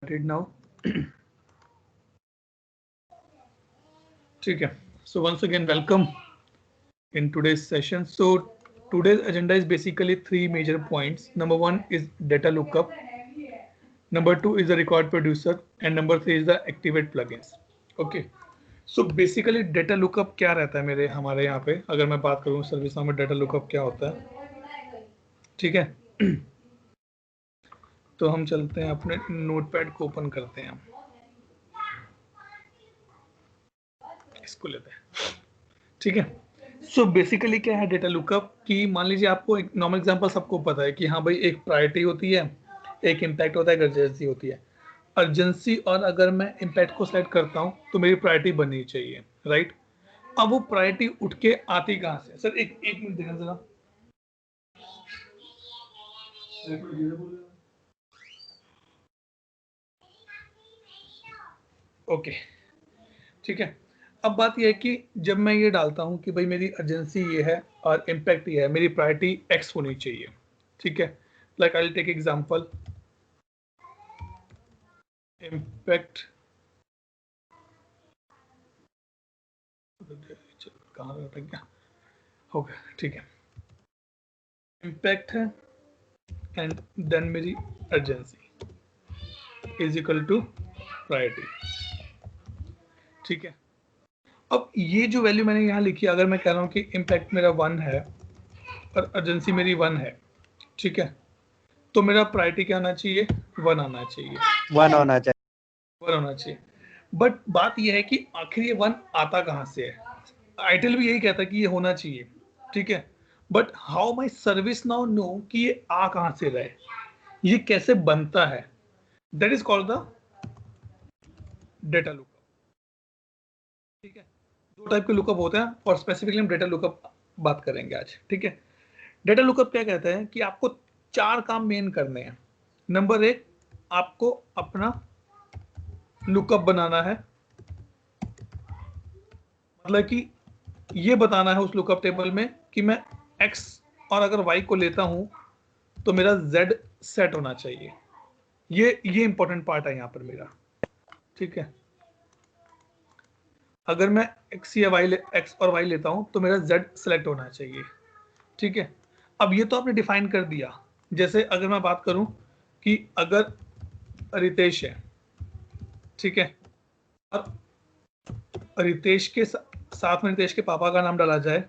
started now. ठीक है. So once again welcome in today's session. So today's agenda is basically three major points. Number one is data lookup. Number two is the record producer, and number three is the activate plugins. Okay. So basically data lookup क्या रहता है मेरे हमारे यहाँ पे, अगर मैं बात करूँ सर्विस में data lookup क्या होता है, ठीक है. तो हम चलते हैं अपने नोटपैड को ओपन करते हैं, इसको लेते हैं, ठीक है. सो बेसिकली क्या है डेटा लुकअप कि मान लीजिए आपको एक नॉर्मल एग्जांपल सबको पता है कि हाँ भाई एक प्रायोरिटी होती है, एक इम्पैक्ट होता है, एक अर्जेंसी होती है. अर्जेंसी और अगर मैं इम्पैक्ट को सेलेक्ट करता हूँ तो मेरी प्रायोरिटी बननी चाहिए, राइट. अब वो प्रायोरिटी उठ के आती कहाँ से? सर एक मिनट देखना जरा. ओके, ठीक है. अब बात यह है कि जब मैं ये डालता हूं कि भाई मेरी अर्जेंसी ये है और इम्पैक्ट ये है, मेरी प्रायोरिटी एक्स होनी चाहिए, ठीक है. Like I will take example impact, कहाँ अटक गया, हो गया, ठीक है. इम्पैक्ट है एंड देन मेरी urgency is equal to priority, ठीक है. अब ये जो वैल्यू मैंने यहाँ लिखी, अगर मैं कह रहा हूँ कि इम्पैक्ट मेरा 1 है और अर्जेंसी मेरी 1 है, ठीक है, तो मेरा प्रायोरिटी क्या आना चाहिए? 1 आना चाहिए, 1 होना चाहिए, 1 होना चाहिए. बट बात यह है कि आखिर ये 1 आता कहाँ से है? आइटल भी यही कहता है कि ये होना चाहिए, ठीक है. But how my ServiceNow know कि ये आ कहाँ से रहा है, ये कैसे बनता है? That is called the data lookup, ठीक है. दो टाइप के लुकअप होते हैं और स्पेसिफिकली हम डेटा लुकअप बात करेंगे आज, ठीक है. डेटा लुकअप क्या कहता है कि आपको 4 काम मेन करने हैं. नंबर 1, आपको अपना लुकअप बनाना है, मतलब कि ये बताना है उस लुकअप टेबल में कि मैं x और अगर y को लेता हूं तो मेरा z सेट होना चाहिए. ये इंपॉर्टेंट पार्ट है यहाँ पर मेरा, ठीक है. अगर मैं x और y लेता हूं तो मेरा z सेलेक्ट होना चाहिए, ठीक है. अब ये तो आपने डिफाइन कर दिया. जैसे अगर मैं बात करूं कि अगर रितेश है, ठीक है, और रितेश के साथ में रितेश के पापा का नाम डाला जाए,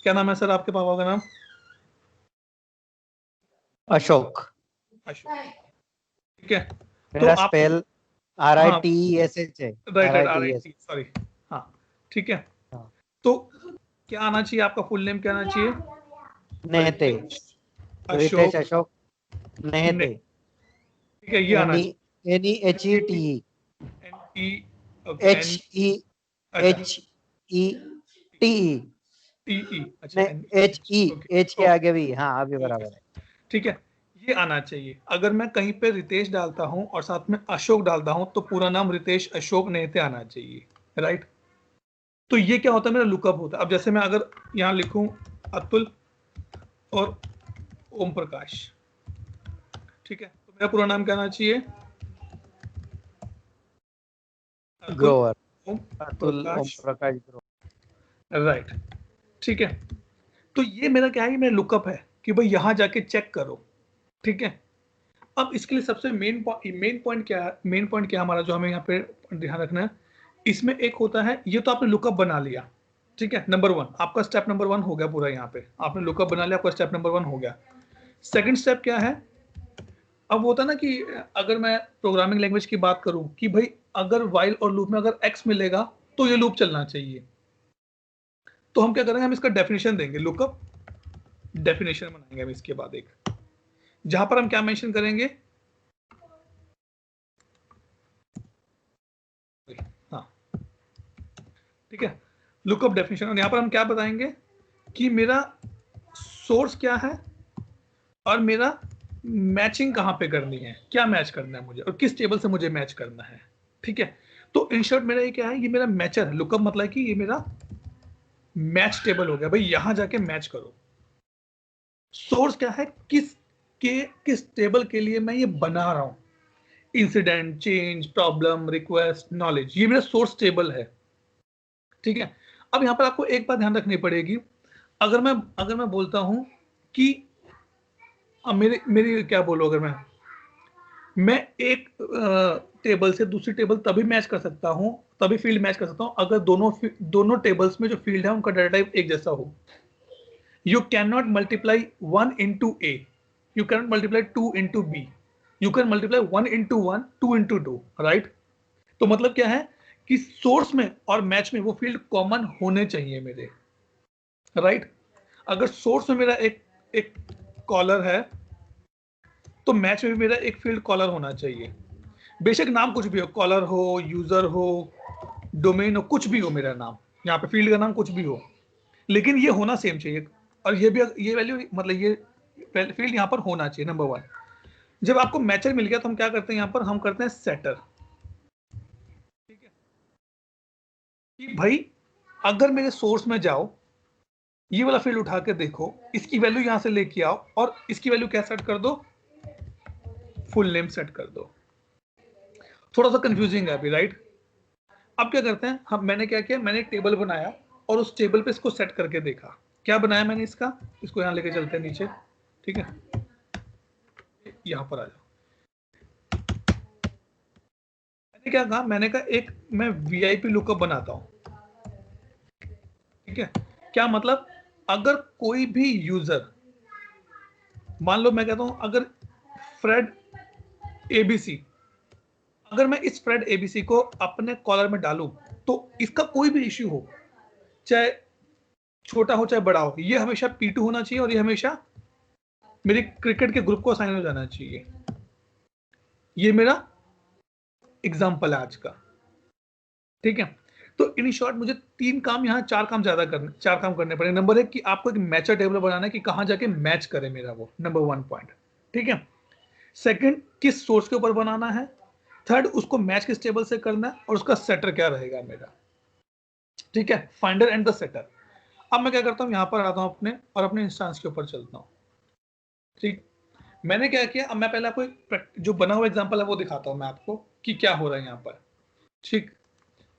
क्या नाम है सर आपके पापा का नाम? अशोक, ठीक है. तो आप स्पेल RITESH है, राइट, सॉरी, हाँ, ठीक है. तो क्या आना चाहिए? आपका फुल नेम क्या आना चाहिए? नेहते, रितेश अशोक नेहते, ठीक है. ये आना चाहिए NEHETE, अच्छा H के आगे भी, हाँ अभी बराबर है, ठीक है. ये आना चाहिए. अगर मैं कहीं पे रितेश डालता हूं और साथ में अशोक डालता हूं तो पूरा नाम रितेश अशोक नेहते आना चाहिए, राइट. तो ये क्या होता है? मेरा लुकअप होता है. अब जैसे मैं अगर यहां लिखूं अतुल और ओम प्रकाश, ठीक है, तो मेरा पूरा नाम क्या आना चाहिए? ग्रोवर, अतुल ओम प्रकाश ग्रोवर, राइट, ठीक है. तो ये मेरा क्या है? ये मेरा लुकअप है कि भाई यहां जाके चेक करो, ठीक है. अब इसके लिए सबसे मेन पॉइंट क्या है? मेन पॉइंट क्या हमारा जो हमें यहाँ पे ध्यान रखना है, इसमें एक होता है, ये तो आपने लुकअप बना लिया, ठीक है. नंबर 1 आपका स्टेप नंबर 1 हो गया पूरा. यहाँ पे आपने लुकअप बना लिया, आपका स्टेप नंबर 1 हो गया. सेकंड स्टेप क्या है? अब होता है ना कि अगर मैं प्रोग्रामिंग लैंग्वेज की बात करूं कि भाई अगर व्हाइल और लूप में अगर x मिलेगा तो ये लूप चलना चाहिए, तो हम क्या करेंगे? हम इसका डेफिनेशन देंगे, लुकअप डेफिनेशन बनाएंगे हम इसके बाद एक, जहां पर हम क्या मेंशन करेंगे, हाँ, ठीक है, लुकअप डेफिनेशन. और यहां पर हम क्या बताएंगे कि मेरा सोर्स क्या है और मेरा मैचिंग कहां पे करनी है, क्या मैच करना है मुझे और किस टेबल से मुझे मैच करना है, ठीक है. तो इन शॉर्ट मेरा ये क्या है? ये मेरा मैचर है. लुकअप मतलब कि ये मेरा मैच टेबल हो गया, भाई यहां जाके मैच करो. सोर्स क्या है? किस टेबल के लिए मैं ये बना रहा हूं, incident, change, problem, request, knowledge, ये मेरा सोर्स टेबल है। ठीक है, अब यहाँ पर आपको एक बात ध्यान रखनी पड़ेगी। अगर मैं बोलता हूं कि अब मेरी क्या बोलूं, अगर मैं एक टेबल से दूसरी टेबल तभी मैच कर सकता हूं, तभी फील्ड मैच कर सकता हूं अगर दोनों टेबल्स में जो फील्ड है उनका डाटा टाइप एक जैसा हो। You can not multiply 1 into A, you cannot multiply 2 into B, you can multiply 1 into 1, 2 into 2, right? तो मतलब क्या है कि सोर्स में और मैच में वो फील्ड कॉमन होने चाहिए मेरे, राइट? अगर सोर्स में मेरा एक कॉलर है तो मैच में भी मेरा एक फील्ड कॉलर होना चाहिए, बेशक नाम कुछ भी हो, कॉलर हो, यूजर हो, डोमेन हो, कुछ भी हो मेरा नाम, यहाँ पे फील्ड का नाम कुछ भी हो, लेकिन ये होना सेम चाहिए। और ये भी, ये वैल्यू मतलब ये फील्ड यहाँ पर होना चाहिए, नंबर 1। जब आपको मैचर मिल गया तो हम क्या करते हैं, यहाँ पर हम करते हैं सेटर। ठीक है, कि भाई अगर मेरे सोर्स में जाओ, ये वाला फील्ड उठा के देखो, इसकी वैल्यू यहाँ से लेके आओ और इसकी वैल्यू क्या सेट कर दो, फुल नेम सेट कर दो। थोड़ा सा कंफ्यूजिंग है अभी, राइट? अब क्या करते हैं हम, मैंने क्या किया, मैंने एक टेबल बनाया और उस टेबल पे इसको सेट करके देखा। क्या बनाया मैंने इसका, इसको यहाँ लेके चलते हैं नीचे। ठीक है, यहाँ पर आ जाओ। मैंने क्या कहा, मैंने कहा एक मैं वीआईपी लुकअप बनाता हूँ। ठीक है, क्या मतलब, अगर कोई भी यूजर, मान लो मैं कहता हूं अगर फ्रेड एबीसी, अगर मैं इस फ्रेड एबीसी को अपने कॉलर में डालूं तो इसका कोई भी इश्यू हो, चाहे छोटा हो चाहे बड़ा हो, ये हमेशा P2 होना चाहिए और ये हमेशा मेरे क्रिकेट के ग्रुप को असाइन हो जाना चाहिए। ये मेरा एग्जाम्पल है आज का। ठीक है, तो इन शॉर्ट मुझे 3 काम, यहाँ 4 काम चार काम करने पड़े। नंबर 1 कि आपको एक मैचर टेबल बनाना है कि कहां जाके मैच करे मेरा वो, नंबर 1 पॉइंट। ठीक है, सेकंड किस सोर्स के ऊपर बनाना है, थर्ड उसको मैच किस टेबल से करना है और उसका सेटर क्या रहेगा मेरा। ठीक है, फाइंडर एंड द सेटर। अब मैं क्या करता हूँ, यहाँ पर आता हूँ अपने और अपने इंस्टांस के ऊपर चलता हूँ। ठीक, मैंने क्या किया, अब मैं पहले आपको जो बना हुआ एग्जांपल है वो दिखाता हूँ मैं आपको कि क्या हो रहा है यहाँ पर। ठीक,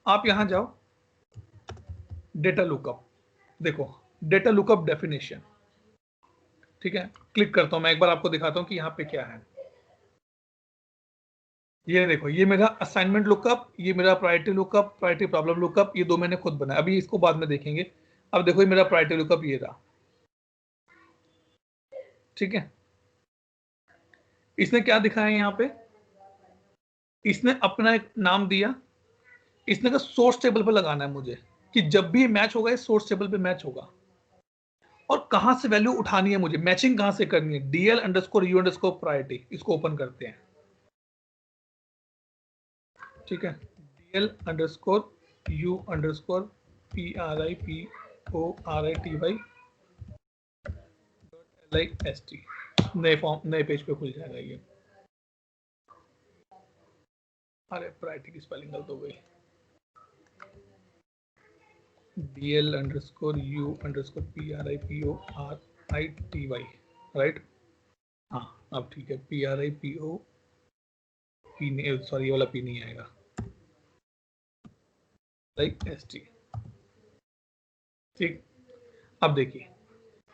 आप यहाँ जाओ, डेटा लुकअप, देखो डेटा लुकअप डेफिनेशन। ठीक है, क्लिक करता हूँ मैं, एक बार आपको दिखाता हूँ कि यहाँ पे क्या है। ये देखो, ये मेरा असाइनमेंट लुकअप, ये मेरा priority lookup, priority problem lookup, ये दो मैंने खुद बनाया, अभी इसको बाद में देखेंगे। अब देखो ये मेरा प्रायोरिटी लुकअप ये रहा। ठीक है, इसने क्या दिखाया यहाँ पे, इसने अपना एक नाम दिया, इसने कहा सोर्स टेबल पे लगाना है मुझे, कि जब भी मैच होगा इस सोर्स टेबल पे मैच होगा, और कहां से वैल्यू उठानी है मुझे, मैचिंग कहां से करनी है, DL_U_ प्रायोरिटी, इसको ओपन करते हैं। ठीक है, DL_U_PRIPORITY नए पेज पे खुल जाएगा ये। अरे प्रायोरिटी की स्पेलिंग गलत हो गई, DL_U_PRIPORITY, राइट? हाँ, अब ठीक है, PRIPO पी, सॉरी ये वाला पी नहीं आएगा, ST। ठीक, अब देखिए,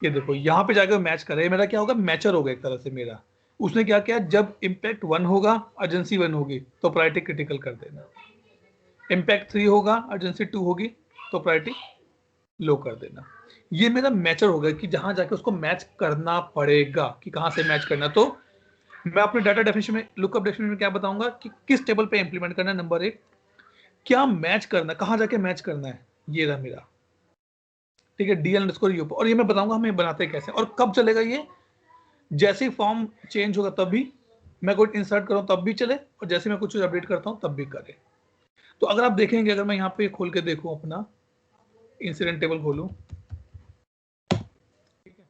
ये देखो यहाँ पे जाकर मैच कर रहे हैं, मेरा क्या होगा, मैचर होगा एक तरह से मेरा। उसने क्या किया, जब इम्पैक्ट 1 होगा, अर्जेंसी 1 होगी तो प्रायोरिटी क्रिटिकल कर देना, इम्पैक्ट 3 होगा, अर्जेंसी 2 होगी तो प्रायोरिटी लो कर देना। ये मेरा मैचर होगा कि जहां जाके उसको मैच करना पड़ेगा, कि कहां से मैच करना। तो मैं अपने डाटा डेफिनेशन में, लुकअप डेफिनेशन में क्या बताऊंगा कि किस टेबल पे इंप्लीमेंट करना है, नंबर 1 क्या मैच करना, कहां जाके मैच करना है, ये रहा मेरा। ठीक है, DL_U, और ये मैं बताऊंगा हमें बनाते कैसे और कब चलेगा ये, जैसे ही फॉर्म चेंज होगा तब भी, मैं कोई इंसर्ट करूँ तब भी चले, और जैसे मैं कुछ अपडेट करता हूँ तब भी करे। तो अगर आप देखेंगे, अगर मैं यहाँ पे खोल के देखूँ, अपना इंसिडेंट टेबल खोलूँ, ठीक है,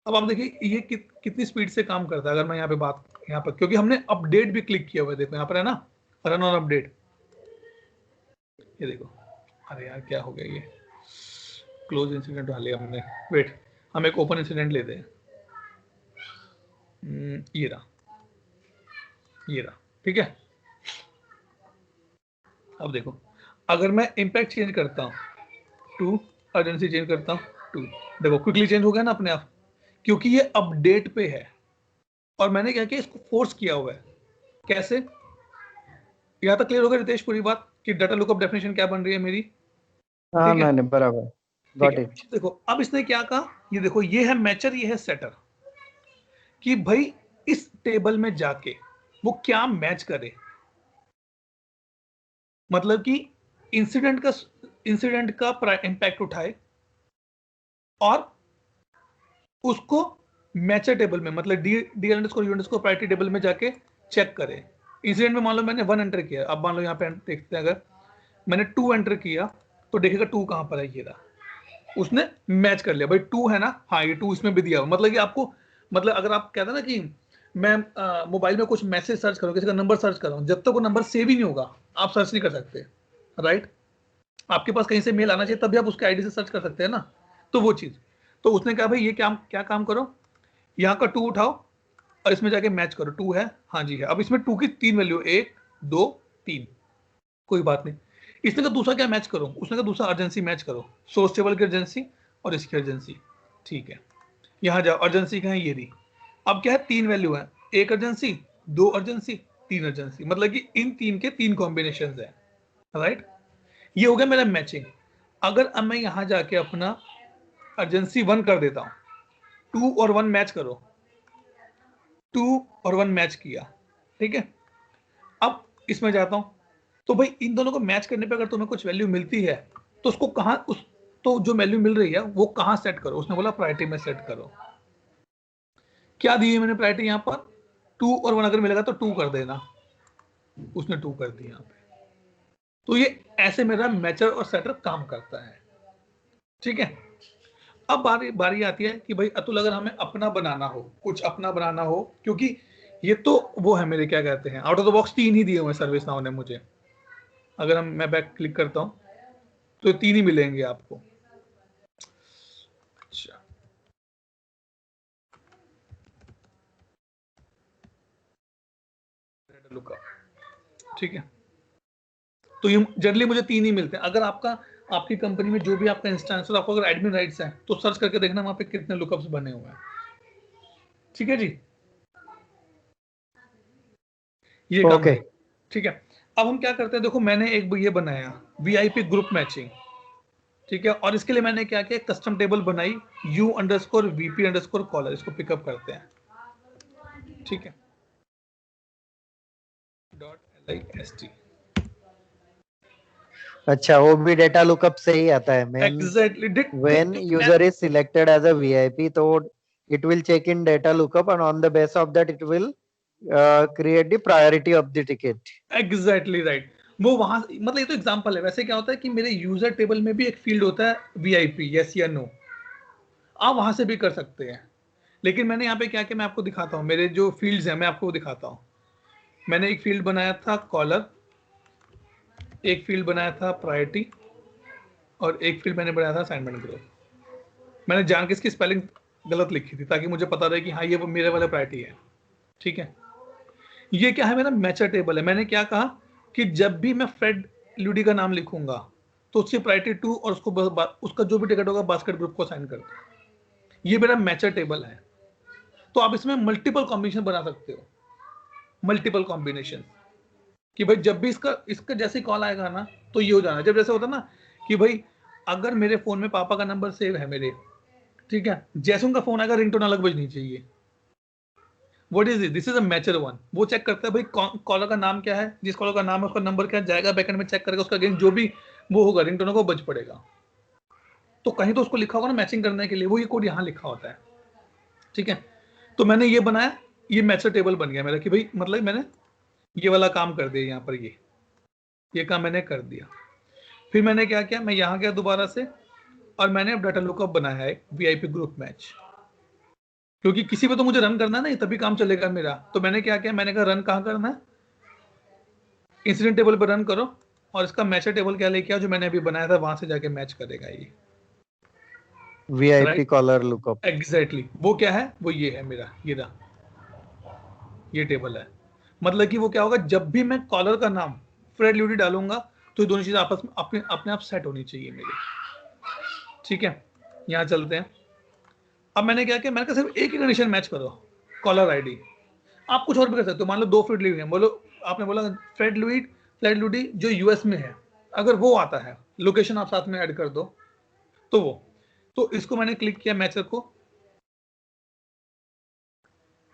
अब आप देखिए ये कितनी स्पीड से काम करता है। अगर मैं यहाँ पे बात, यहाँ पर क्योंकि हमने अपडेट भी क्लिक किया हुआ है, देखो यहाँ पर है ना, रन ऑन अपडेट, ये देखो। अरे यार क्या हो गया, ये क्लोज इंसिडेंट डाले हमने, वेट, हम एक ओपन इंसिडेंट लेते हैं। ये रहा, ये रहा, ठीक है, अब देखो अगर मैं इम्पैक्ट चेंज करता हूँ टू, अर्जेंसी चेंज करता हूँ टू, देखो क्विकली चेंज हो गया ना अपने आप, क्योंकि ये अपडेट पे है और मैंने क्या किया, इसको फोर्स किया हुआ है। कैसे, यहाँ तक क्लियर हो गया रितेश पूरी बात कि डाटा लुकअप डेफिनेशन क्या बन रही है मेरी? हाँ ठीक है, मैंने बराबर ठीक गॉट है। इट। देखो अब इसने क्या कहा, ये देखो ये है मैचर, ये है सेटर, कि भाई इस टेबल में जाके वो क्या मैच करे, मतलब कि इंसिडेंट का इंपैक्ट उठाए और उसको मैचर टेबल में, मतलब डी अंडरस्कोर प्रायोरिटी टेबल में जाके चेक करे। इंसिडेंट में मान लो मैंने 1 एंटर किया, अब मान लो यहाँ पे देखते हैं अगर मैंने 2 एंटर किया तो देखेगा 2 कहां पर है, ये रहा, उसने मैच कर लिया, भाई 2 है ना, हाँ ये 2 इसमें भी दिया हुआ, मतलब कि आपको, मतलब अगर आप कहते हैं ना कि मैं मोबाइल में कुछ मैसेज सर्च करूँ, किसी का नंबर सर्च कर रहा हूँ, जब तक वो नंबर सेव ही नहीं होगा आप सर्च नहीं कर सकते, राइट? आपके पास कहीं से मेल आना चाहिए तभी आप उसके आईडी से सर्च कर सकते हैं ना, तो वो चीज। तो उसने कहा भाई ये क्या काम करो, यहाँ का 2 उठाओ और इसमें जाके मैच करो, 2 है, हाँ जी है। अब इसमें 2 की 3 वैल्यू, 1 2 3, कोई बात नहीं। इसने कहा दूसरा क्या मैच करो, उसने कहा दूसरा अर्जेंसी मैच करो, सोर्स टेबल की अर्जेंसी और इसकी अर्जेंसी, ठीक है। यहाँ जाओ, अर्जेंसी का है ये रही। अब क्या है, 3 वैल्यू है, 1 अर्जेंसी 2 अर्जेंसी 3 अर्जेंसी, मतलब कि इन 3 के 3 कॉम्बिनेशन है, राइट? ये हो गया मेरा मैचिंग। अगर अब मैं यहाँ जाके अपना अर्जेंसी 1 कर देता हूँ, 2 और 1 मैच करो, 2 और 1 मैच किया, ठीक है। अब इसमें जाता हूं, तो भाई इन दोनों को मैच करने पे अगर तुम्हें कुछ वैल्यू मिलती है तो उसको कहां, उस तो जो वैल्यू मिल रही है वो कहां सेट करो, उसने बोला प्रायोरिटी में सेट करो। क्या दी है मैंने प्रायोरिटी यहाँ पर, 2 और 1 अगर मिलेगा तो 2 कर देना, उसने 2 कर दी यहाँ पे। तो ये ऐसे मेरा मैचर और सेटर काम करता है, ठीक है। अब बारी आती है कि भाई अतुल अगर हमें अपना बनाना हो, कुछ अपना बनाना हो, क्योंकि ये तो वो है मेरे, क्या कहते हैं, आउट ऑफ द बॉक्स 3 ही दिए हुए सर्विस नाउ ने मुझे। अगर मैं बैक क्लिक करता हूं तो 3 ही मिलेंगे आपको। अच्छा, लुकअप, ठीक है। तो ये जनरली मुझे 3 ही मिलते हैं। अगर आपकी कंपनी में जो भी आपका इंस्टेंस है, आपको अगर एडमिन राइट्स हैं तो सर्च करके देखना वहां पे कितने लुकअप्स बने हुए हैं, ठीक है जी, ये काम ओके है, ठीक है। अब हम क्या करते हैं, देखो मैंने एक ये बनाया वीआईपी ग्रुप मैचिंग, ठीक है, और इसके लिए मैंने क्या किया, कस्टम टेबल बनाई u_vp_caller, इसको पिकअप करते हैं, ठीक है, .list, अच्छा वो भी डेटा लुकअप से ही आता है main exactly when user is selected as a VIP तो it will check in data lookup and on the basis of that it will create the priority of the ticket. Exactly right. वो वहां, मतलब ये तो example है, वैसे क्या होता है कि मेरे यूजर टेबल में भी एक फील्ड होता है वीआईपी, यस या नो, आप वहां से भी कर सकते हैं। लेकिन मैंने यहाँ पे क्या किया, मैं आपको दिखाता हूँ मेरे जो फील्ड्स हैं, मैं आपको दिखाता हूँ। मैंने एक फील्ड बनाया था कॉलर, एक फील्ड बनाया था प्रायोरिटी, और एक फील्ड मैंने बनाया था असाइनमेंट ग्रुप। मैंने जान के इसकी स्पेलिंग गलत लिखी थी ताकि मुझे पता रहे कि हाँ ये वो मेरे वाला प्रायोरिटी है, ठीक है। ये क्या है, मेरा मैचर टेबल है। मैंने क्या कहा कि जब भी मैं फ्रेड लूडी का नाम लिखूंगा तो उसकी प्रायोरिटी 2 और उसका जो भी टिकट होगा बास्केट ग्रुप को असाइन कर दो। ये मेरा मैचर टेबल है। तो आप इसमें मल्टीपल कॉम्बिनेशन बना सकते हो, मल्टीपल कॉम्बिनेशन, कि भाई जब भी इसका इसका जैसे कॉल आएगा ना तो ये हो जाना। जब जैसे होता ना कि भाई अगर मेरे फोन में पापा का नंबर सेव है मेरे, ठीक है, जैसे उनका फोन आएगा रिंगटोन अलग बजनी चाहिए। What is this is a mature one. वो चेक करता है भाई कॉलर का नाम क्या है, जिस कॉलर का नाम है उसका नंबर क्या है, जाएगा बैकएंड में चेक करेगा, उसका अगेंस्ट जो भी वो होगा रिंगटोन को बज पड़ेगा। तो कहीं तो उसको लिखा होगा ना मैचिंग करने के लिए, वो ये कोड यहाँ लिखा होता है, ठीक है। तो मैंने ये बनाया, ये मैचर टेबल बन गया मेरा कि भाई मतलब मैंने ये वाला काम कर दिया, यहाँ पर ये काम मैंने कर दिया। फिर मैंने क्या किया, मैं यहाँ गया दोबारा से और मैंने अब डाटा लुकअप बनाया है वीआईपी ग्रुप मैच, क्योंकि किसी पे तो मुझे रन करना है ना, तभी काम चलेगा मेरा। तो मैंने क्या किया, मैंने कहा रन कहाँ करना है, इंसिडेंट टेबल पर रन करो और इसका मैचर टेबल क्या लेके आओ जो मैंने अभी बनाया था, वहां से जाके मैच करेगा ये, VIP right? caller lookup. Exactly वो क्या है, वो ये है मेरा, ये टेबल है। मतलब कि वो क्या होगा, जब भी मैं कॉलर का नाम फ्रेड ल्यूडी डालूंगा तो ये दोनों चीजें आपस में अपने आप सेट होनी चाहिए मेरी। ठीक है, यहाँ चलते हैं। अब मैंने क्या किया, मैंने कहा सिर्फ एक ही कंडीशन मैच करो, कॉलर आईडी। आप कुछ और भी कर सकते हो, मान लो 2 फ्रेड ल्यूडी हैं, बोलो आपने बोला फ्रेड ल्यूडी जो यूएस में है, अगर वो आता है, लोकेशन आप साथ में ऐड कर दो तो वो, तो इसको मैंने क्लिक किया मैचर को,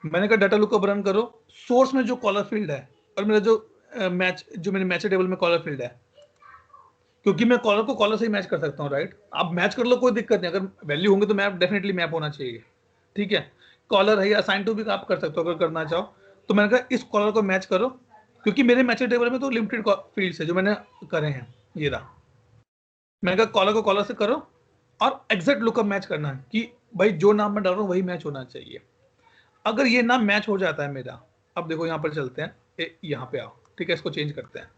मैंने कहा डाटा लुकअप रन करो, सोर्स में जो कॉलर फील्ड है और मेरा जो मेरे मैचर टेबल में कॉलर फील्ड है, क्योंकि मैं कॉलर को कॉलर से ही मैच कर सकता हूँ, राइट। आप मैच कर लो, कोई दिक्कत नहीं, अगर वैल्यू होंगे तो मैप डेफिनेटली मैप होना चाहिए। ठीक है, कॉलर है या असाइन टू भी आप कर सकते हो अगर करना चाहो। तो मैंने कहा इस कॉलर को मैच करो, क्योंकि मेरे मैचर टेबल में तो लिमिटेड फील्ड्स है जो मैंने करे हैं, ये रहा। मैंने कहा कॉलर को कॉलर से करो और एग्जैक्ट लुकअप मैच करना है कि भाई जो नाम मैं डाल रहा हूँ वही मैच होना चाहिए। अगर ये नाम मैच हो जाता है मेरा, अब देखो यहाँ पर चलते हैं, यहाँ पे आओ, ठीक है, इसको चेंज करते हैं,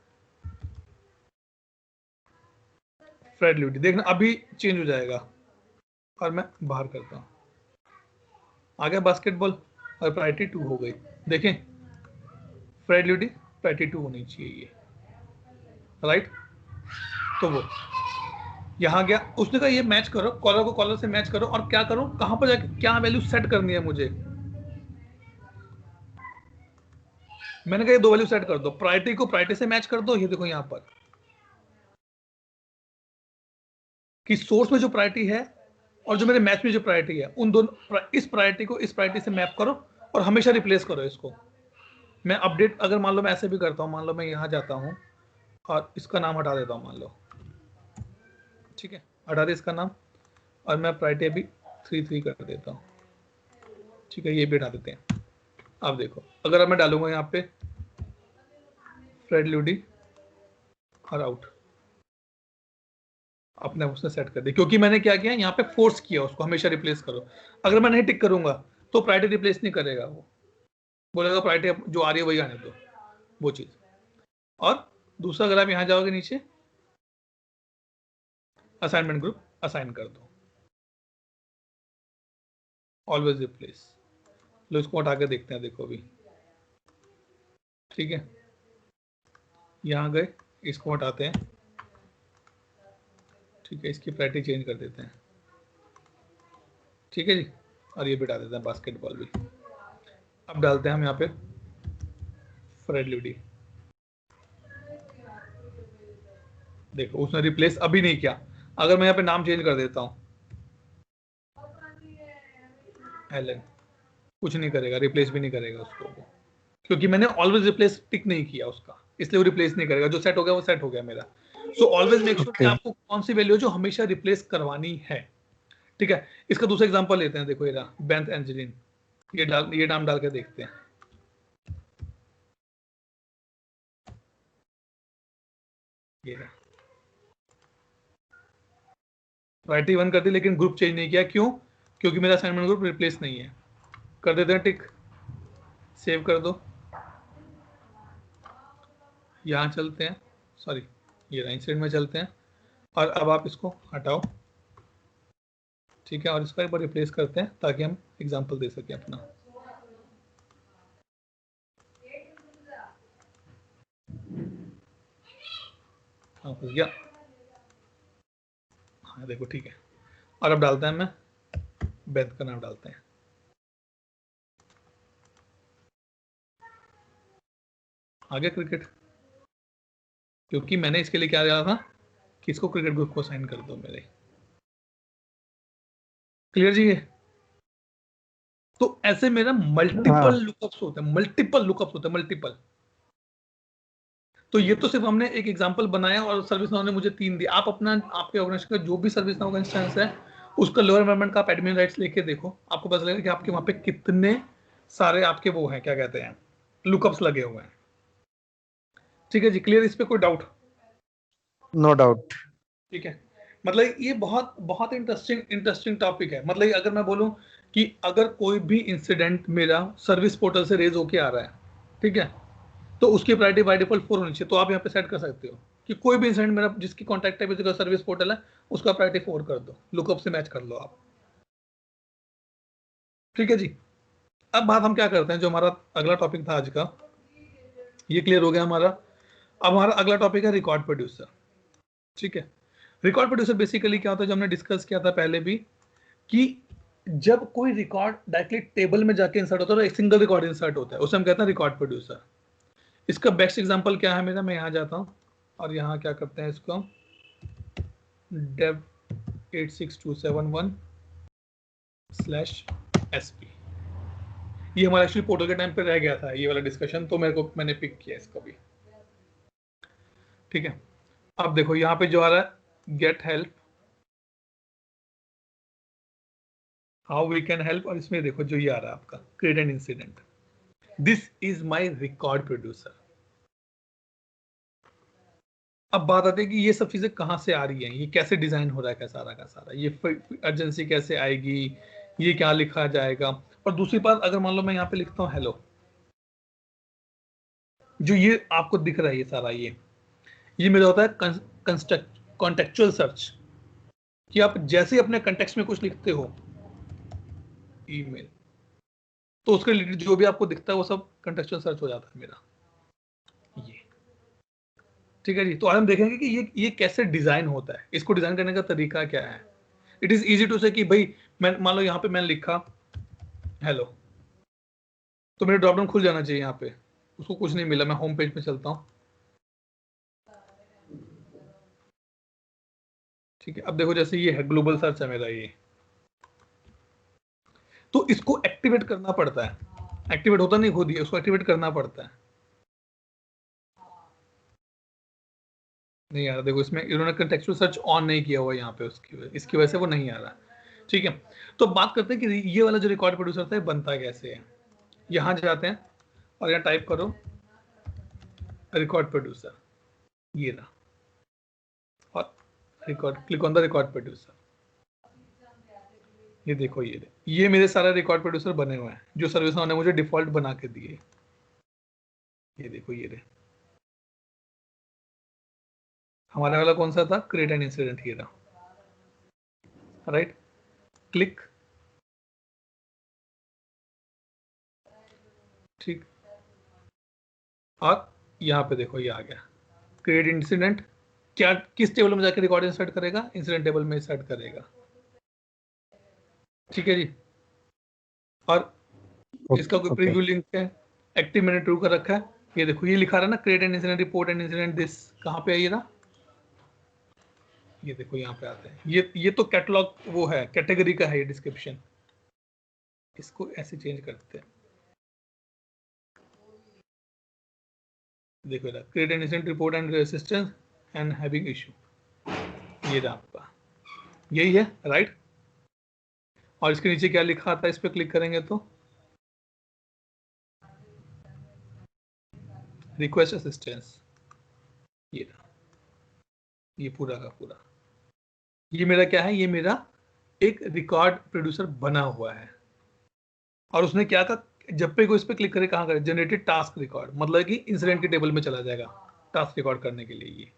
फ्रेड ल्यूडी, देखना अभी चेंज हो जाएगा। और मैं बाहर करता हूँ, आ गया बास्केटबॉल और प्रायोरिटी 2 हो गई। देखें, फ्रेड ल्यूडी प्रायोरिटी 2 होनी चाहिए ये, राइट। तो वो यहाँ गया, उसने कहा ये मैच करो, कॉलर को कॉलर से मैच करो, और क्या करो, कहाँ पर जाके क्या वैल्यू सेट करनी है मुझे। मैंने कहा ये 2 वैल्यू सेट कर दो, प्रायोरिटी को प्रायोरिटी से मैच कर दो, ये देखो यहाँ पर कि सोर्स में जो प्रायोरिटी है और जो मेरे मैच में जो प्रायोरिटी है, उन दोनों, इस प्रायोरिटी को इस प्रायोरिटी से मैप करो और हमेशा रिप्लेस करो इसको। मैं अपडेट, अगर मान लो मैं ऐसे भी करता हूँ, मान लो मैं यहाँ जाता हूँ और इसका नाम हटा देता हूँ, मान लो, ठीक है, हटा दे इसका नाम, और मैं प्रायोरिटी अभी 3 कर देता हूँ, ठीक है, ये भी हटा देते हैं। अब देखो, अगर अब मैं डालूंगा यहाँ पे फ्रेड ल्यूडी और आउट, अपने उसने सेट कर दिया, क्योंकि मैंने क्या किया, यहाँ पे फोर्स किया उसको हमेशा रिप्लेस करो। अगर मैं नहीं टिक करूंगा तो प्रायोरिटी रिप्लेस नहीं करेगा, वो बोलेगा प्रायोरिटी जो आ रही है वही आने दो, वो चीज। और दूसरा, अगर आप यहाँ जाओगे नीचे, असाइनमेंट ग्रुप असाइन कर दो, ऑलवेज रिप्लेस। लो इसको हटा के देखते हैं, देखो अभी, ठीक है, यहाँ गए, इसको हटाते हैं, ठीक है, इसकी प्रायोरिटी चेंज कर देते हैं, ठीक है जी, और ये भी डाल देते हैं बास्केटबॉल भी। अब डालते हैं हम यहाँ पे फ्रेड ल्यूडी, देखो उसने रिप्लेस अभी नहीं किया। अगर मैं यहाँ पे नाम चेंज कर देता हूँ एलन, कुछ नहीं करेगा, रिप्लेस भी नहीं करेगा उसको, क्योंकि मैंने ऑलवेज रिप्लेस टिक नहीं किया उसका, इसलिए वो रिप्लेस नहीं करेगा। जो सेट हो गया वो सेट हो गया मेरा। सो ऑलवेज मेक श्योर कि आपको कौन सी वैल्यू जो हमेशा रिप्लेस करवानी है, ठीक है। इसका दूसरा एग्जांपल लेते हैं, देखो ये रहा बेंथ एंजेलिन, ये नाम डाल के देखते हैं, ये रहा, प्रायोरिटी 1 कर दी, लेकिन ग्रुप चेंज नहीं किया, क्यों, क्योंकि मेरा असाइनमेंट ग्रुप रिप्लेस नहीं है। कर देते हैं टिक, सेव कर दो, यहाँ चलते हैं, सॉरी ये राइट साइड में चलते हैं, और अब आप इसको हटाओ, ठीक है, और इसको एक बार रिप्लेस करते हैं ताकि हम एग्जांपल दे सकें अपना। हाँ फंस गया, हाँ देखो ठीक है। और अब डालते हैं, मैं बेंथ का नाम डालते हैं, आगे क्रिकेट, क्योंकि मैंने इसके लिए क्या डाला था कि इसको क्रिकेट ग्रुप को साइन कर दो मेरे। क्लियर जी है। तो ऐसे मेरा मल्टीपल लुकअप्स होते हैं, मल्टीपल। तो ये तो सिर्फ हमने एक एग्जांपल बनाया और सर्विस नाउ ने मुझे 3 दी। आप अपना, आपके ऑर्गेनाइजेशन का जो भी सर्विस नाउ का इंस्टेंस है, उसका लोअर एनवायरनमेंट का आप एडमिन राइट्स लेके देखो, आपको पता लगेगा कि आपके वहां पे कितने सारे आपके वो हैं, क्या कहते हैं, लुकअप्स लगे हुए हैं। ठीक है जी, क्लियर, इस पे कोई डाउट? No doubt. ठीक है, मतलब ये बहुत बहुत इंटरेस्टिंग टॉपिक है। मतलब अगर मैं बोलूं कि अगर कोई भी इंसिडेंट मेरा सर्विस पोर्टल से रेज होके आ रहा है, ठीक है, तो उसकी प्रायोरिटी बाय डिफॉल्ट 4 होनी चाहिए। तो आप यहाँ पे सेट कर सकते हो कि कोई भी इंसिडेंट मेरा जिसकी कॉन्टैक्ट टाइप है, सर्विस पोर्टल है, उसका प्रायोरिटी 4 कर दो, लुकअप से मैच कर लो आप। ठीक है जी। अब बात हम क्या करते हैं, जो हमारा अगला टॉपिक था आज का, ये क्लियर हो गया हमारा। अब हमारा अगला टॉपिक है रिकॉर्ड प्रोड्यूसर। ठीक है, रिकॉर्ड प्रोड्यूसर बेसिकली क्या होता है, जो हमने डिस्कस किया था पहले भी, कि जब कोई रिकॉर्ड डायरेक्टली टेबल में जाके इंसर्ट होता है, एक सिंगल रिकॉर्ड इंसर्ट होता है, उसे हम कहते हैं रिकॉर्ड प्रोड्यूसर। इसका बेस्ट एग्जांपल क्या है मेरा, मैं यहाँ जाता हूँ और यहाँ क्या करते हैं, इसको dev 86271/sp। ये हमारा एक्चुअली पोर्टल के टाइम पे रह गया था ये वाला डिस्कशन, तो मैंने पिक किया इसको भी। ठीक है, अब देखो यहाँ पे जो आ रहा है get help, how we can help, और इसमें देखो जो ये आ रहा है आपका create an incident, this is my record producer. अब बात आती है कि ये सब चीजें कहाँ से आ रही हैं, ये कैसे डिजाइन हो रहा है, सारा का सारा, ये अर्जेंसी कैसे आएगी, ये क्या लिखा जाएगा। और दूसरी बात, अगर मान लो मैं यहाँ पे लिखता हूँ हेलो, जो ये आपको दिख रहा है ये सारा, ये मेरा होता है कॉन्टेक्चुअल सर्च, कि आप जैसे अपने कंटेक्स्ट में कुछ लिखते हो ईमेल, तो उसके रिलेटेड जो भी आपको दिखता है वो सब कंटेक्चुअल सर्च हो जाता है मेरा ये। ठीक है जी, तो आज हम देखेंगे कि ये कैसे डिजाइन होता है, इसको डिजाइन करने का तरीका क्या है। इट इज इजी टू से कि भाई मैं मान लो यहाँ पे मैंने लिखा हेलो, तो मेरा ड्रॉप डाउन खुल जाना चाहिए, यहाँ पे उसको कुछ नहीं मिला, मैं होम पेज पे चलता हूँ। ठीक है, अब देखो जैसे ये है ग्लोबल सर्च है मेरा ये, तो इसको एक्टिवेट करना पड़ता है, एक्टिवेट होता नहीं खुद ही, उसको एक्टिवेट करना पड़ता है। नहीं आ रहा, देखो इसमें इन्होंने कंटेक्चुअल सर्च ऑन नहीं किया हुआ यहाँ पे, इसकी वजह से वो नहीं आ रहा। ठीक है, तो बात करते हैं कि ये वाला जो रिकॉर्ड प्रोड्यूसर था ये बनता कैसे है। यहाँ जाते हैं और यहाँ टाइप करो रिकॉर्ड प्रोड्यूसर, ये रहा, और record, click on the record producer. ये देखो ये मेरे सारे रिकॉर्ड प्रोड्यूसर बने हुए हैं जो सर्विस ने मुझे डिफॉल्ट बना के दिए। ये देखो ये रहे, हमारा वाला कौन सा था, क्रिएट एन इंसिडेंट, ये रहा, राइट, क्लिक। ठीक, और यहाँ पे देखो ये आ गया क्रिएट इंसिडेंट, क्या किस टेबल में जाकर रिकॉर्ड इंसर्ट करेगा, इंसिडेंट टेबल में इंसर्ट करेगा। ठीक है जी, और इसका कोई प्रीव्यू लिंक है, एक्टिव मैंने ट्रू कर रखा है। ये देखो ये लिखा रहा है ना, create an incident, report N incident this, कहाँ पे है ये रहा, ये देखो यहाँ पे आते हैं, ये तो कैटलॉग वो है, कैटेगरी का है ये डिस्क्रिप्शन, इसको ऐसे चेंज करते हैं। देखो create an incident, report and resistance and having issue, ये रहा आपका, यही है, राइट। और इसके नीचे क्या लिखा आता है, इस पर क्लिक करेंगे तो रिक्वेस्ट असिस्टेंस, ये रहा, ये पूरा का पूरा, ये मेरा क्या है, ये मेरा एक रिकॉर्ड प्रोड्यूसर बना हुआ है। और उसने क्या कहा, जब पे कोई इस पर क्लिक करे, कहाँ करे, जनरेटेड टास्क रिकॉर्ड, मतलब कि इंसिडेंट के टेबल में चला जाएगा टास्क रिकॉर्ड करने के लिए, ये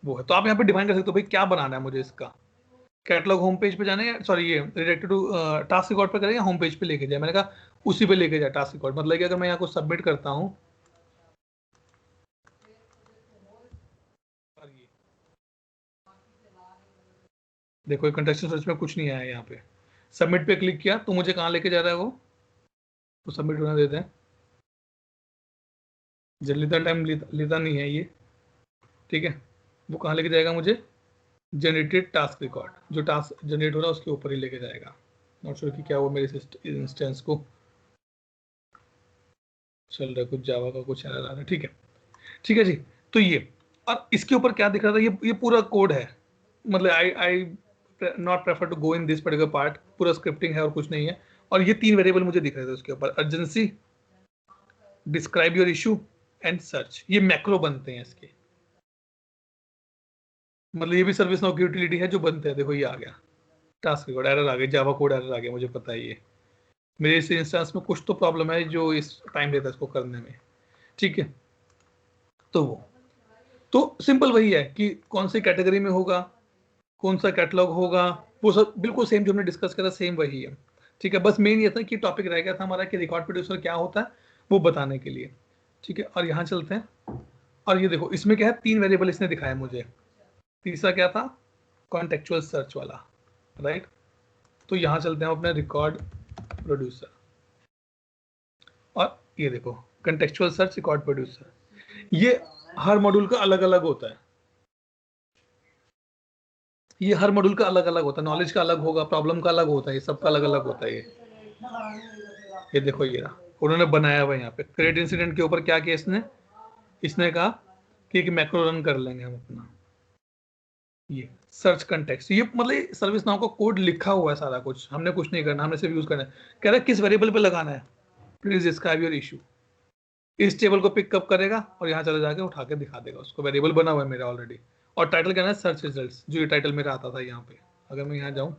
वो है। तो आप यहाँ पे डिफाइन कर सकते हो भाई क्या बनाना है मुझे, इसका कैटलॉग होम पेज पे जाने, सॉरी ये रिलेटेड टू टास्क रिकॉर्ड पे करें या होम पेज पे लेके जाए। मैंने कहा उसी पे लेके जाए टास्क रिकॉर्ड, मतलब कि अगर मैं यहाँ को सबमिट करता हूँ, देखो कंटेक्स्ट सर्च में कुछ नहीं आया, यहाँ पे सबमिट पे क्लिक किया तो मुझे कहाँ लेके जा रहा है वो, तो सबमिट होना देते हैं, जल्दी इतना टाइम लेता नहीं है ये। ठीक है, वो कहाँ लेके जाएगा मुझे, जनरेटेड टास्क रिकॉर्ड, जो टास्क जनरेट हो रहा है उसके ऊपर ही लेके जाएगा। नॉट श्योर कि क्या वो मेरे इंस्टेंस को चल रहा है, कुछ जावा का कुछ एरर आ रहा है। ठीक है जी, तो ये, और इसके ऊपर क्या दिख रहा था, ये पूरा कोड है, मतलब I not prefer to go in this particular part, पूरा स्क्रिप्टिंग है और कुछ नहीं है। और ये 3 वेरिएबल मुझे दिख रहे थे उसके ऊपर, urgency, describe your issue and search, ये मैक्रो बनते हैं इसके, मतलब ये भी सर्विस नाउ की यूटिलिटी है जो बनते हैं। देखो ये आ गया टास्क रिकॉर्ड, एरर आ गई, जावा कोड एरर आ गया, मुझे पता है ये मेरे इस इंस्टेंस में कुछ तो प्रॉब्लम है जो इस टाइम लेता है इसको करने में। ठीक है, तो वो तो सिंपल वही है कि कौन सी कैटेगरी में होगा, कौन सा कैटलॉग होगा, वो सब बिल्कुल सेम जो हमने डिस्कस करा, सेम वही है। ठीक है, बस मेन ये था कि टॉपिक रह गया था हमारा कि रिकॉर्ड प्रोड्यूसर क्या होता है वो बताने के लिए। ठीक है, और यहाँ चलते हैं और ये देखो इसमें क्या है, 3 वेरिएबल इसने दिखाया मुझे। तीसरा क्या था, कॉन्टेक्चुअल सर्च वाला, राइट। तो यहाँ चलते हैं अपने रिकॉर्ड प्रोड्यूसर और ये देखो कॉन्टेक्चुअल सर्च रिकॉर्ड प्रोड्यूसर। ये हर मॉड्यूल का अलग अलग होता है, ये हर मॉड्यूल का अलग अलग होता है, नॉलेज का अलग होगा, प्रॉब्लम का अलग होता है, ये सबका अलग अलग होता है। ये देखो ये रहा, उन्होंने बनाया हुआ यहाँ पे क्रिएट इंसिडेंट के ऊपर क्या किया इसने, इसने कहा कि एक मैक्रो रन कर लेंगे हम अपना, ये सर्च कंटेक्स्ट। ये मतलब सर्विस नाउ का कोड लिखा हुआ है सारा कुछ, हमने कुछ नहीं करना, हमने सिर्फ यूज करना है। कह रहा है किस वेरिएबल पे लगाना है, प्लीज डिस्क्राइब योर इशू। इस टेबल को पिकअप करेगा और यहाँ चले जाके उठा के दिखा देगा उसको, वेरिएबल बना हुआ है मेरा ऑलरेडी। और टाइटल कहना है सर्च रिजल्ट्स, जो ये टाइटल मेरा आता था यहाँ पे। अगर मैं यहाँ जाऊँ,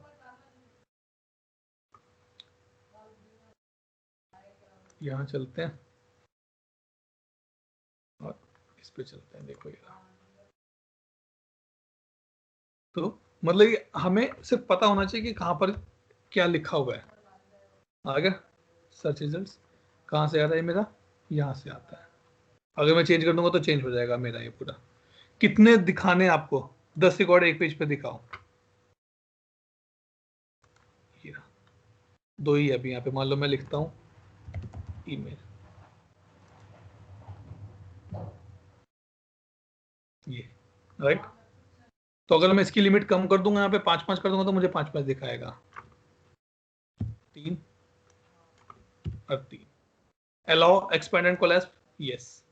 यहाँ चलते हैं और इस पे चलते हैं, देखो ये। तो मतलब ये हमें सिर्फ पता होना चाहिए कि कहाँ पर क्या लिखा हुआ है। आ गया सर्च रिजल्ट्स, कहाँ से आ रहा है मेरा, यहाँ से आता है। अगर मैं चेंज कर दूंगा तो चेंज हो जाएगा मेरा ये पूरा। कितने दिखाने आपको, 10 रिकॉर्ड एक पेज पे दिखाओ, ये 2 ही है अभी यहाँ पे। मान लो मैं लिखता हूँ ईमेल, ये राइट। तो अगर मैं इसकी लिमिट कम कर दूंगा, यहाँ पे 5-5 कर दूंगा, तो मुझे 5-5 दिखाएगा, 3 और 3। Allow expand and collapse, yes.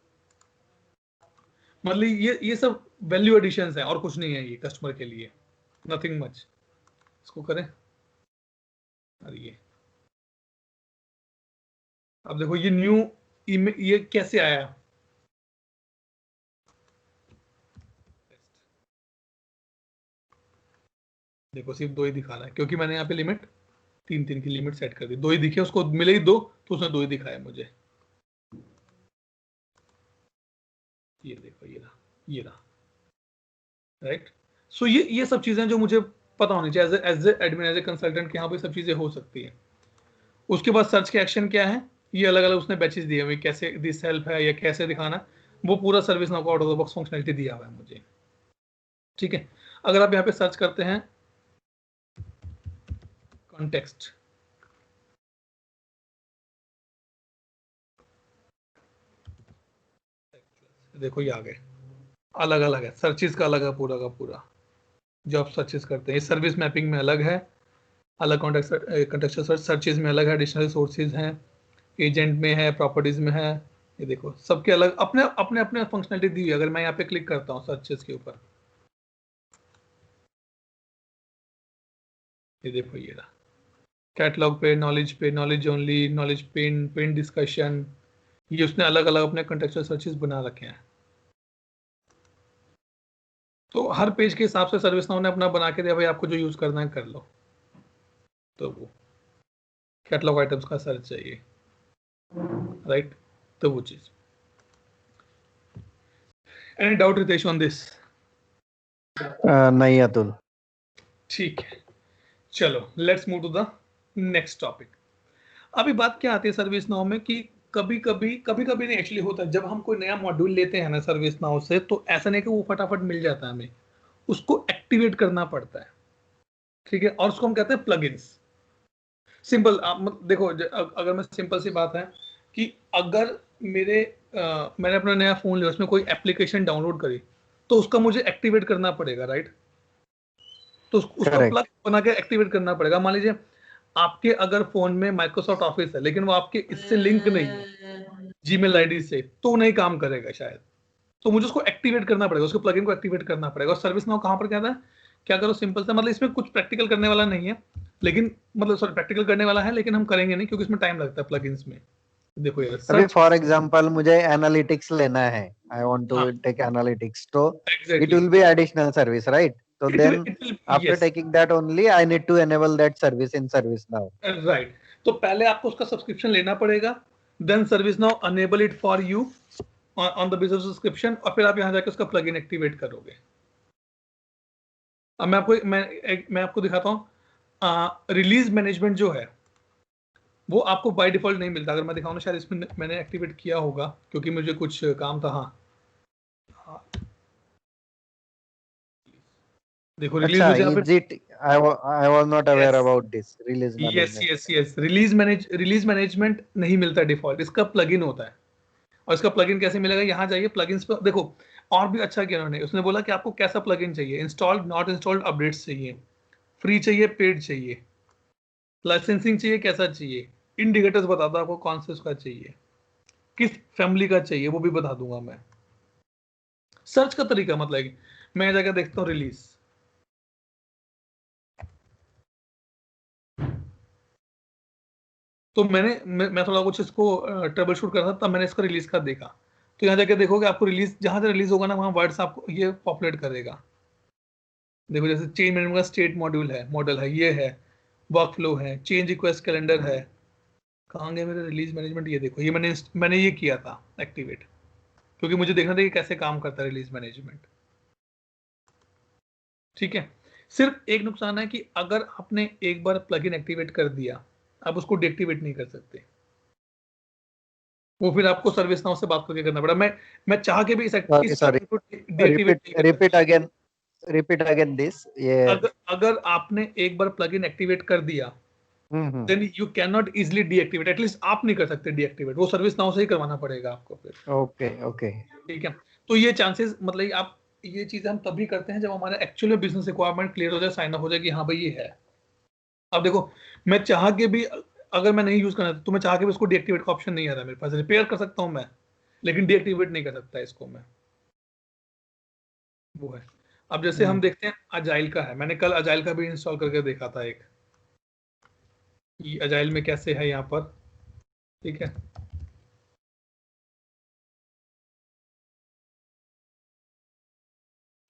मतलब ये सब वैल्यू एडिशंस है और कुछ नहीं है ये कस्टमर के लिए, नथिंग मच। इसको करें और ये अब देखो ये न्यू ईमेल ये कैसे आया, देखो सिर्फ 2 ही दिखा रहा है क्योंकि मैंने यहाँ पे लिमिट 3-3 की लिमिट सेट कर दी। 2 ही दिखे, उसको मिले ही 2, तो उसने 2 ही दिखाया मुझे। ये देखो ये रहा राइट। सो ये सब चीजें जो मुझे पता होनी चाहिए as a admin, as a consultant कि हाँ भाई सब चीजें हो सकती है। उसके बाद सर्च के एक्शन क्या है, ये अलग अलग उसने बैचेस दिए हुए, कैसे दिस हेल्प है या कैसे दिखाना, वो पूरा सर्विस नाउ का out of the box functionality दिया हुआ है मुझे। ठीक है, अगर आप यहाँ पे सर्च करते हैं कॉन्टेक्स्ट, देखो ये आ गए, अलग अलग है, सर्चिस का अलग है पूरा का पूरा। जो आप सर्चेस करते हैं, सर्विस मैपिंग में अलग है, अलग कॉन्टेक्चुअल सर्चेस में अलग है, एडिशनल सोर्सेज हैं, एजेंट में है, प्रॉपर्टीज में है। ये देखो सबके अलग अपने अपने अपने फंक्शनलिटी दी हुई है। अगर मैं यहाँ पे क्लिक करता हूँ सर्चेस के ऊपर, ये देखो ये रहा कैटलॉग पे, knowledge only, knowledge pin, pin discussion, ये उसने अलग अलग अपने कॉन्टेक्चुअल सर्चेस बना रखे हैं। तो हर पेज के हिसाब से सर्विस नाउ ने अपना बना के दिया, भाई आपको जो यूज करना है कर लो। तो वो कैटलॉग आइटम्स का सर्च चाहिए, राइट। तो वो चीज, any doubt Ritesh on this? नहीं अतुल। ठीक है, चलो let's move to the next topic. अभी बात क्या आती है सर्विस नाउ में कि कभी कभी नहीं, एक्चुअली होता है जब हम कोई नया मॉड्यूल लेते हैं ना सर्विस नाउ से, तो ऐसा नहीं कि वो फटाफट मिल जाता है, हमें उसको एक्टिवेट करना पड़ता है। ठीक है, और उसको हम कहते हैं प्लगइन्स। सिंपल देखो अगर मैं सिंपल सी बात है कि अगर मैंने अपना नया फोन लिया, उसमें कोई एप्लीकेशन डाउनलोड करी, तो उसका मुझे एक्टिवेट करना पड़ेगा, राइट। तो उसका प्लग बना के एक्टिवेट करना पड़ेगा। मान लीजिए आपके अगर फोन में माइक्रोसॉफ्ट ऑफिस है, लेकिन वो आपके इससे लिंक नहीं है, जीमेल आईडी से, तो नहीं काम करेगा शायद। तो मुझे उसको एक्टिवेट करना पड़ेगा, उसको प्लगइन को एक्टिवेट करना पड़ेगा। और सर्विस नाउ कहाँ पर क्या था, क्या करो सिंपल सा, मतलब इसमें कुछ प्रैक्टिकल करने वाला नहीं है, लेकिन मतलब सॉरी प्रैक्टिकल करने वाला है, लेकिन हम करेंगे नहीं क्योंकि इसमें टाइम लगता है प्लगइन्स में। देखो यार अभी फॉर एग्जांपल मुझे एनालिटिक्स लेना है, आई वांट टू हाँ टेक एनालिटिक्स, तो it exactly will be additional service, right? So then after yes taking that only I need to enable that service in ServiceNow. Right. तो पहले आपको उसका subscription लेना पड़ेगा, then ServiceNow enable it for you on the basis subscription, और फिर आप यहाँ जाकर उसका प्लगइन एक्टिवेट करोगे। अब मैं आपको दिखाता हूँ रिलीज मैनेजमेंट जो है, वो आपको बाय डिफॉल्ट नहीं मिलता। अगर मैं दिखाऊँ ना, शायद इसमें मैंने एक्टिवेट किया होगा क्योंकि मुझे कुछ काम था। हाँ, देखो रिलीज अच्छा, मुझे यहाँ is पे, it? I was not aware yes about this release yes management. Yes yes, release management नहीं मिलता डिफॉल्ट, इसका प्लगइन होता है। और इसका प्लगइन कैसे मिलेगा, यहाँ जाइए प्लगइन्स पर, देखो और भी अच्छा किया उन्होंने, उसने बोला कि आपको कैसा प्लगइन चाहिए, इंस्टॉल्ड, नॉट इंस्टॉल्ड, अपडेट्स चाहिए, फ्री चाहिए, पेड चाहिए, लाइसेंसिंग चाहिए, कैसा चाहिए, इंडिकेटर्स बता दो आपको कौन सा उसका चाहिए, किस फैमिली का चाहिए वो भी बता दूंगा मैं। सर्च का तरीका मतलब है कि मैं जाकर देखता हूँ रिलीज, तो मैं थोड़ा कुछ इसको ट्रबल शूट कर रहा था, तब मैंने इसका रिलीज का देखा। तो यहाँ जाके देखोगे आपको रिलीज, जहां से रिलीज होगा ना वहाँ वर्ड्स आपको ये पॉपुलेट करेगा। देखो जैसे चेंज मैनेजमेंट का स्टेट मॉडल है ये है, वर्क फ्लो है, चेंज रिक्वेस्ट कैलेंडर है। कहाँ गए मेरे रिलीज मैनेजमेंट, ये देखो ये मैंने ये किया था एक्टिवेट, क्योंकि मुझे देखना था कि कैसे काम करता है रिलीज मैनेजमेंट। ठीक है, सिर्फ एक नुकसान है कि अगर आपने एक बार प्लगइन एक्टिवेट कर दिया, आप उसको डीएक्टिवेट नहीं कर सकते। वो फिर आपको सर्विस नाउ से बात करके करना पड़ा। मैं चाह के भी Sorry, इस sorry. प्लगइन को डीएक्टिवेट नहीं कर Repeat सकता। again. Repeat again this. Yeah. अगर आपने एक बार प्लगइन एक्टिवेट कर दिया, Mm-hmm. Then you can not easily deactivate, at least आप नहीं कर सकते डीएक्टिवेट, वो सर्विस नाउ से ही करवाना पड़ेगा आपको फिर। Okay, okay. ठीक है, तो ये चांसेस मतलब आप, ये चीजें हम तभी करते हैं जब हमारा एक्चुअल में बिजनेस रिक्वायरमेंट क्लियर हो जाए, साइन अप हो जाए कि हाँ भाई ये है। अब देखो मैं चाह के भी, अगर मैं नहीं यूज करना तो मैं चाह के भी इसको डीएक्टिवेट का ऑप्शन नहीं आ रहा मेरे पास, रिपेयर कर सकता हूँ मैं, लेकिन डीएक्टिवेट नहीं कर सकता इसको मैं, वो है। अब जैसे हम Mm. देखते हैं अजाइल का है, मैंने कल अजाइल का भी इंस्टॉल करके देखा था एक, ये अजाइल में कैसे है यहाँ पर। ठीक है,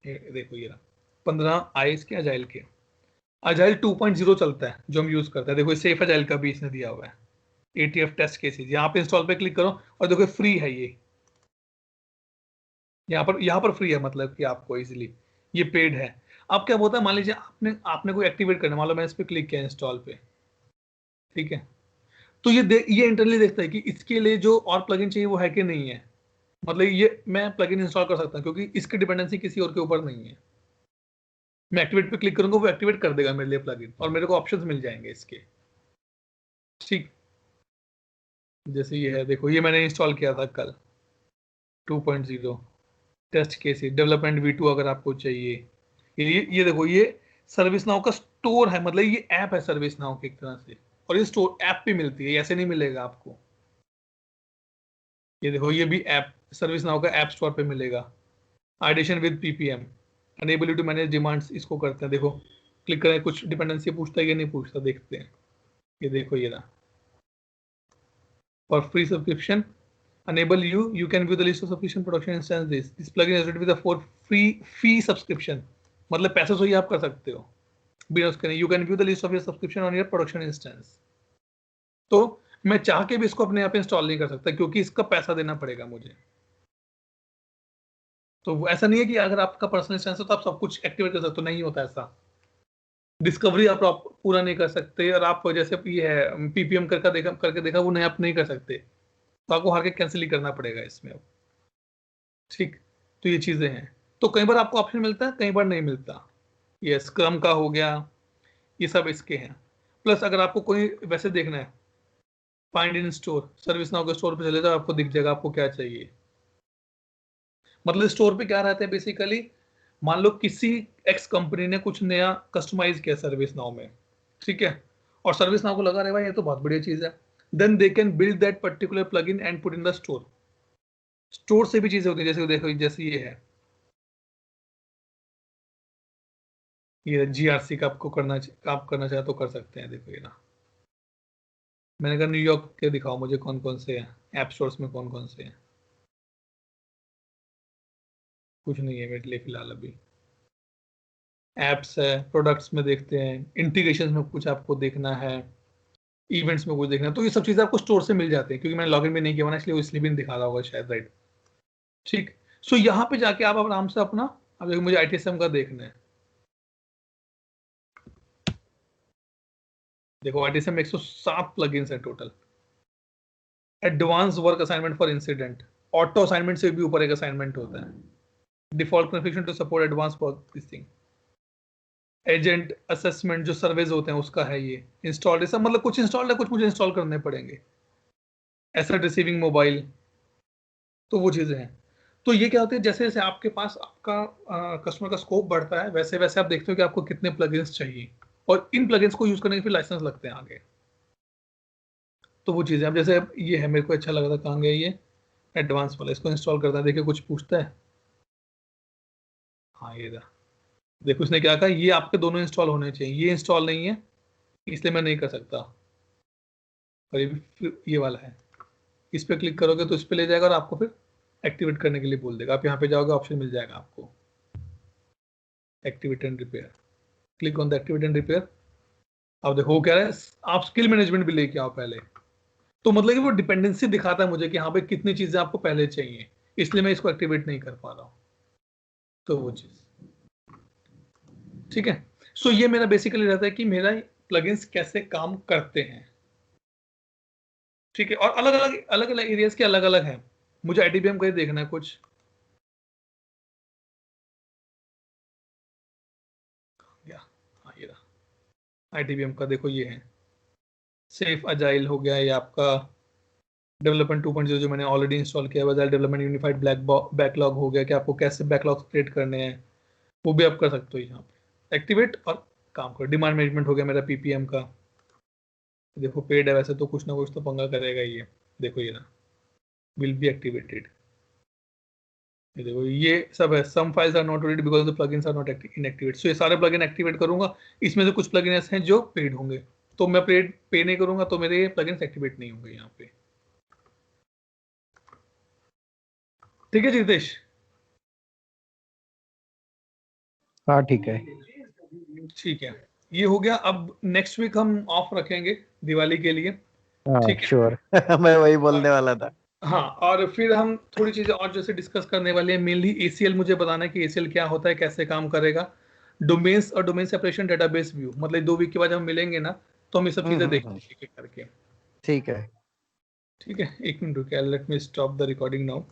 ये देखो ये रहा 15 आईएस के अजाइल के, अजाइल 2.0 चलता है जो हम यूज करते हैं। देखो सेफ अजाइल का भी इसने दिया हुआ है, एटीएफ टेस्ट केसेस, यहाँ पे इंस्टॉल पे क्लिक करो और देखो फ्री है ये, यहाँ पर फ्री है, मतलब कि आपको इजीली, ये पेड है। अब क्या होता है, मान लीजिए आपने आपने कोई एक्टिवेट करना, मान लो मैं इस पे क्लिक किया इंस्टॉल पे, ठीक है, तो ये इंटरनली देखता है कि इसके लिए जो और प्लगइन चाहिए वो है कि नहीं है, मतलब ये मैं प्लगइन इंस्टॉल कर सकता हूँ क्योंकि इसकी डिपेंडेंसी किसी और के ऊपर नहीं है। मैं एक्टिवेट पे क्लिक करूंगा, वो एक्टिवेट कर देगा मेरे लिए प्लगइन और मेरे को ऑप्शंस मिल जाएंगे इसके। ठीक, जैसे ये है, देखो ये मैंने इंस्टॉल किया था कल 2.0 टेस्ट केसेस, डेवलपमेंट V2 अगर आपको चाहिए। ये देखो ये सर्विस नाउ का स्टोर है, मतलब ये ऐप है सर्विस नाउ की एक तरह से, और ये स्टोर ऐप पे मिलती है, ऐसे नहीं मिलेगा आपको। ये देखो ये भी ऐप सर्विस नाउ का ऐप स्टोर पे मिलेगा। Edition with PPM, enable you to manage demands, इसको करते हैं। देखो क्लिक करें, कुछ डिपेंडेंसी पूछता है कि नहीं पूछता, देखते हैं। ये देखो ये रहा, for free subscription enable you can view the list of sufficient production instance, this plugin is ready with a for free fee subscription, मतलब पैसे से ही आप कर सकते हो बिना उसके। You can view the list of your subscription on your production instance. तो मैं चाह के भी इसको अपने आप इंस्टॉल नहीं कर सकता क्योंकि इसका पैसा देना पड़ेगा मुझे। तो ऐसा नहीं है कि अगर आपका पर्सनल इंस्टेंस हो तो आप सब कुछ एक्टिवेट कर सकते हो, नहीं होता ऐसा। डिस्कवरी आप पूरा नहीं कर सकते, और आप जैसे ये है पीपीएम करके देखा वो नहीं, आप नहीं कर सकते, तो आपको हार के कैंसिल ही करना पड़ेगा इसमें अब। ठीक, तो ये चीजें हैं। तो कई बार आपको ऑप्शन मिलता है, कई बार नहीं मिलता। ये स्क्रम का हो गया, ये सब इसके हैं। प्लस अगर आपको कोई वैसे देखना है, find in store, service now के स्टोर पे चले जाओ, आपको दिख जाएगा आपको क्या चाहिए। मतलब स्टोर पे क्या रहता है बेसिकली, मान लो किसी एक्स कंपनी ने कुछ नया कस्टमाइज किया सर्विस नाउ में, ठीक है, और सर्विस नाउ को लगा रहे भाई ये तो बहुत बढ़िया चीज है, then they can build that particular plugin and put in the store. Store से भी चीजें होती है, जैसे देखो जैसे ये है, ये जीआरसी का आपको आप करना चाहे तो कर सकते हैं। देखो ये ना, मैंने कहा न्यूयॉर्क के दिखाओ मुझे कौन कौन से हैं ऐप स्टोर्स में, कौन कौन से हैं। कुछ नहीं है मेरे लिए फिलहाल अभी। एप्स है, प्रोडक्ट्स में देखते हैं, इंटीग्रेशन में कुछ आपको देखना है, इवेंट्स में कुछ देखना है, तो ये सब चीजें आपको स्टोर से मिल जाती है, क्योंकि मैंने लॉगिन भी नहीं किया ना, इसलिए भी नहीं दिखा रहा होगा शायद, राइट। ठीक, सो यहाँ पे जाके आप आराम से अपना, अब देखो मुझे आईटीएसएम का देखना है, देखो ITSM में 107 प्लगइन्स है total. Advance work assignment for incident, auto assignment से भी ऊपर एक असाइनमेंट होता है। Default configuration to support advance work this thing. Agent assessment जो सर्वेज होते हैं उसका है ये। इंस्टॉल है सब, मतलब कुछ इंस्टॉल है, कुछ मुझे इंस्टॉल करने पड़ेंगे। एसेट रिसीविंग मोबाइल, तो वो चीजें हैं। तो ये क्या होती है, जैसे जैसे आपके पास आपका कस्टमर का स्कोप बढ़ता है, वैसे वैसे आप देखते हो कि आपको कितने प्लगइन्स चाहिए, और इन प्लगइन्स को यूज करने के फिर लाइसेंस लगते हैं आगे। तो वो चीजें, अब जैसे ये है, मेरे को अच्छा लग रहा था, कहाँ गया ये एडवांस वाला, इसको इंस्टॉल करता है, देखिए कुछ पूछता है। हाँ ये रहा, देखो इसने क्या कहा, ये आपके दोनों इंस्टॉल होने चाहिए, ये इंस्टॉल नहीं है इसलिए मैं नहीं कर सकता। और ये वाला है, इस पे क्लिक करोगे तो इस पे ले जाएगा और आपको फिर एक्टिवेट करने के लिए बोल देगा। आप यहाँ पे जाओगे, ऑप्शन मिल जाएगा आपको activate and repair, click on the activate and repair. अब देखो क्या है, आप स्किल मैनेजमेंट भी लेके आओ पहले। तो मतलब कि वो डिपेंडेंसी दिखाता है मुझे कि हाँ भाई कितनी चीजें आपको पहले चाहिए, इसलिए मैं इसको एक्टिवेट नहीं कर पा रहा हूँ। तो वो चीज ठीक है। सो ये मेरा बेसिकली रहता है कि मेरा प्लगइन्स कैसे काम करते हैं। ठीक है, और अलग अलग एरियाज के अलग अलग है। मुझे ITBM का ही देखना है कुछ। या हाँ ये रहा ITBM का, देखो ये है सेफ अजाइल हो गया, ये आपका डेवलपमेंट 2.0 जो मैंने ऑलरेडी इंस्टॉल किया है। डेवलपमेंट यूनिफाइड बैकलॉग हो गया कि आपको कैसे बैकलॉग क्रिएट करने हैं, वो भी आप कर सकते हो यहाँ पे एक्टिवेट और काम करो। डिमांड मैनेजमेंट हो गया मेरा PPM का, देखो पेड है वैसे तो कुछ ना कुछ तो पंगा करेगा ये। देखो ये ना, विल बी एक्टिवेटेड, ये देखो ये सब है। Some files are not read because the plugins are not inactivate. So ये सारे प्लगइन एक्टिवेट करूंगा, इसमें से कुछ प्लगइन ऐसे हैं जो पेड होंगे, तो मैं पेड पे नहीं करूंगा तो मेरे प्लगइन्स एक्टिवेट नहीं होंगे यहाँ पे। ठीक है जितेश? हाँ ठीक है। ठीक है, ये हो गया। अब नेक्स्ट वीक हम ऑफ रखेंगे दिवाली के लिए। हाँ ठीक है, श्योर। मैं वही और बोलने वाला था। हाँ, और फिर हम थोड़ी चीजें और जैसे डिस्कस करने वाले हैं। मेनली ACL मुझे बताना है कि ACL क्या होता है, कैसे काम करेगा। डोमेन्स और डोमेन सेपरेशन, डेटाबेस व्यू, मतलब 2 वीक के बाद हम मिलेंगे ना, तो हम ये सब चीजें हम्म। देखेंगे एक एक करके। ठीक है। ठीक है, एक मिनट रुकिए, let me stop the recording now.